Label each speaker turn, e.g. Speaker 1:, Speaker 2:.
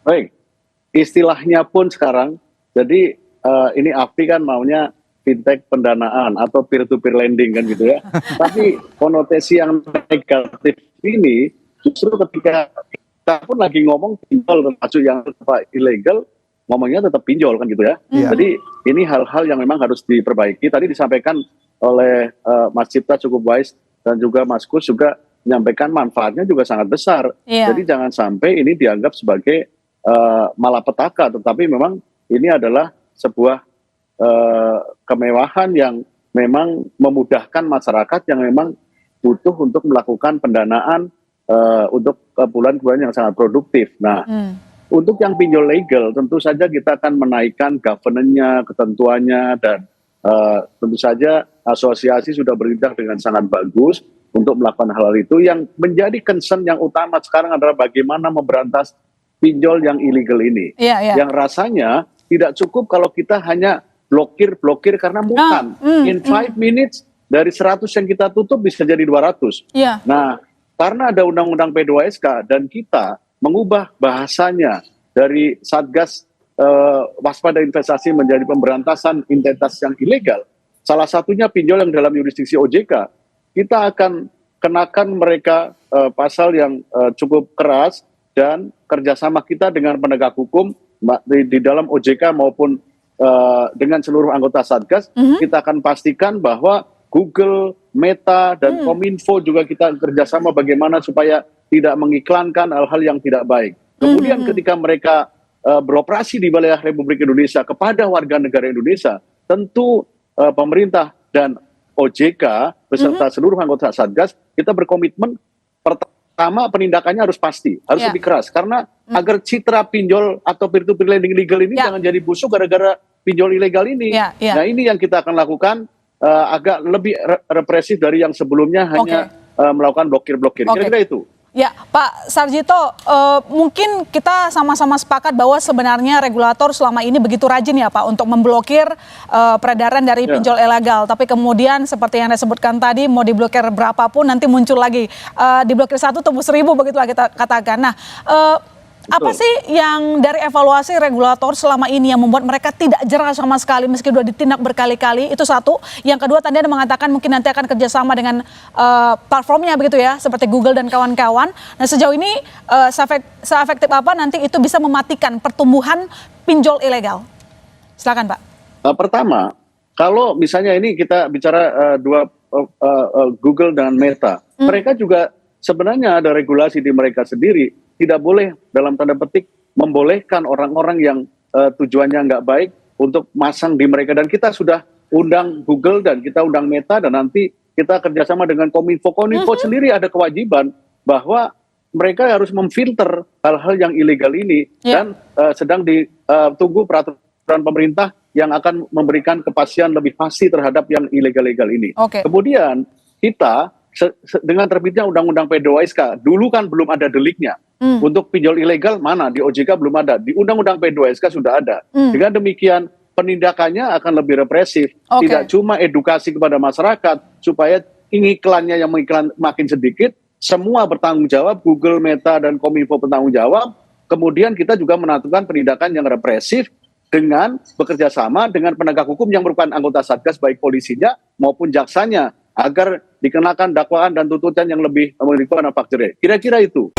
Speaker 1: Baik, istilahnya pun sekarang, jadi ini AFI kan maunya fintech pendanaan atau peer-to-peer lending kan gitu ya. Tapi konotasi yang negatif ini justru ketika kita pun lagi ngomong pinjol termasuk yang ilegal, ngomongnya tetap pinjol kan gitu ya. Jadi ini hal-hal yang memang harus diperbaiki. Tadi disampaikan oleh Mas Cipta cukup wise dan juga Mas Kus juga menyampaikan manfaatnya juga sangat besar. Jadi jangan sampai ini dianggap sebagai malapetaka, tetapi memang ini adalah sebuah kemewahan yang memang memudahkan masyarakat yang memang butuh untuk melakukan pendanaan untuk bulan-bulan yang sangat produktif. Nah, untuk yang pinjol legal tentu saja kita akan menaikkan governance-nya, ketentuannya, dan tentu saja asosiasi sudah bertindak dengan sangat bagus untuk melakukan hal-hal itu. Yang menjadi concern yang utama sekarang adalah bagaimana memberantas pinjol yang ilegal ini. Yang rasanya tidak cukup kalau kita hanya blokir karena bukan. In 5 minutes dari 100 yang kita tutup bisa jadi 200. Nah, karena ada undang-undang P2SK dan kita mengubah bahasanya dari Satgas waspada investasi menjadi pemberantasan identitas yang ilegal. Salah satunya pinjol yang dalam yurisdiksi OJK. Kita akan kenakan mereka pasal yang cukup keras dan kerjasama kita dengan penegak hukum di dalam OJK maupun dengan seluruh anggota Satgas, kita akan pastikan bahwa Google, Meta, dan Kominfo juga kita kerjasama bagaimana supaya tidak mengiklankan hal-hal yang tidak baik. Kemudian ketika mereka beroperasi di wilayah Republik Indonesia kepada warga negara Indonesia, tentu pemerintah dan OJK beserta seluruh anggota Satgas, kita berkomitmen pertama penindakannya harus pasti, harus lebih keras. Karena agar citra pinjol atau peer-to-peer lending legal ini jangan jadi busuk gara-gara pinjol ilegal ini. Nah, ini yang kita akan lakukan agak lebih represif dari yang sebelumnya hanya melakukan blokir-blokir. Kira-kira itu.
Speaker 2: Ya, Pak Sarjito, mungkin kita sama-sama sepakat bahwa sebenarnya regulator selama ini begitu rajin ya Pak untuk memblokir peredaran dari pinjol ilegal. Tapi kemudian seperti yang Anda sebutkan tadi, mau diblokir berapapun nanti muncul lagi. Diblokir 1 tumbuh 1000 begitulah kita katakan. Nah, apa sih yang dari evaluasi regulator selama ini yang membuat mereka tidak jerah sama sekali meski sudah ditindak berkali-kali? Itu satu. Yang kedua, tadi Anda mengatakan mungkin nanti akan kerjasama dengan platformnya begitu ya, seperti Google dan kawan-kawan. Nah, sejauh ini seefektif apa nanti itu bisa mematikan pertumbuhan pinjol ilegal? Silakan Pak.
Speaker 1: Pertama, kalau misalnya ini kita bicara Google dan Meta, mereka juga sebenarnya ada regulasi di mereka sendiri. Tidak boleh dalam tanda petik membolehkan orang-orang yang tujuannya nggak baik untuk masang di mereka. Dan kita sudah undang Google dan kita undang Meta dan nanti kita kerjasama dengan Kominfo. Kominfo sendiri ada kewajiban bahwa mereka harus memfilter hal-hal yang ilegal ini dan sedang ditunggu peraturan pemerintah yang akan memberikan kepastian lebih pasti terhadap yang ilegal-ilegal ini. Kemudian kita dengan terbitnya Undang-Undang P2SK, dulu kan belum ada deliknya. Untuk pinjol ilegal mana? Di OJK belum ada. Di Undang-Undang P2SK sudah ada. Dengan demikian penindakannya akan lebih represif. Tidak cuma edukasi kepada masyarakat supaya iklannya yang mengiklan makin sedikit, semua bertanggung jawab, Google, Meta, dan Kominfo bertanggung jawab. Kemudian kita juga menentukan penindakan yang represif dengan bekerja sama dengan penegak hukum yang merupakan anggota Satgas, baik polisinya maupun jaksanya, agar dikenakan dakwaan dan tuntutan yang lebih memiliki dampak jernih. Kira-kira itu.